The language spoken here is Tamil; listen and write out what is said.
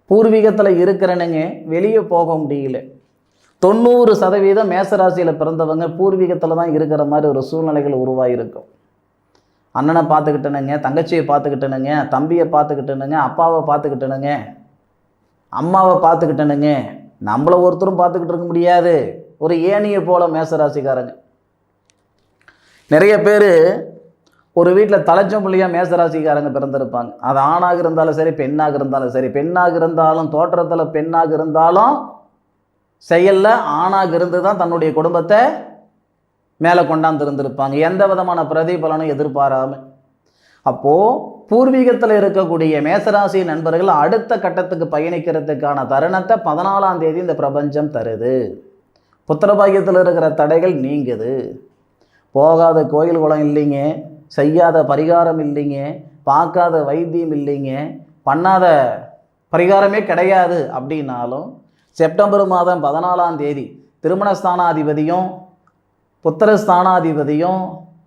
பூர்வீகத்தில் இருக்கிறனுங்க வெளியே போக முடியல. 90% மேசராசியில் பிறந்தவங்க பூர்வீகத்தில் தான் இருக்கிற மாதிரி ஒரு சூழ்நிலைகள் உருவாகிருக்கும். அண்ணனை பார்த்துக்கிட்டனுங்க, தங்கச்சியை பார்த்துக்கிட்டனுங்க, தம்பியை பார்த்துக்கிட்டனுங்க, அப்பாவை பார்த்துக்கிட்டனுங்க, அம்மாவை பார்த்துக்கிட்டனுங்க, நம்மளை ஒருத்தரும் பார்த்துக்கிட்டு இருக்க முடியாது. ஒரு ஏணியை போல மேசராசிக்காரங்க. நிறைய பேர் ஒரு வீட்டில் தலைச்சம்பள்ளியாக மேசராசிக்காரங்க பிறந்திருப்பாங்க. அது ஆணாக இருந்தாலும் சரி, பெண்ணாக இருந்தாலும் சரி. பெண்ணாக இருந்தாலும் தோற்றத்தில் பெண்ணாக இருந்தாலும் செயலில் ஆணாக இருந்து தான் தன்னுடைய குடும்பத்தை மேலே கொண்டாந்து இருந்திருப்பாங்க, எந்த விதமான பிரதிபலனும் எதிர்பாராமல். அப்போது பூர்வீகத்தில் இருக்கக்கூடிய மேசராசி நண்பர்கள் அடுத்த கட்டத்துக்கு பயணிக்கிறதுக்கான தருணத்தை 14ஆம் தேதி இந்த பிரபஞ்சம் தருது. புத்திரபாகியத்தில் இருக்கிற தடைகள் நீங்குது. போகாத கோயில் குளம் இல்லைங்க, செய்யாத பரிகாரம் இல்லைங்க, பார்க்காத வைத்தியம் இல்லைங்க, பண்ணாத பரிகாரமே கிடையாது அப்படின்னாலும் செப்டம்பர் மாதம் 14ஆம் தேதி திருமணஸ்தானாதிபதியும் புத்திரஸ்தானாதிபதியும்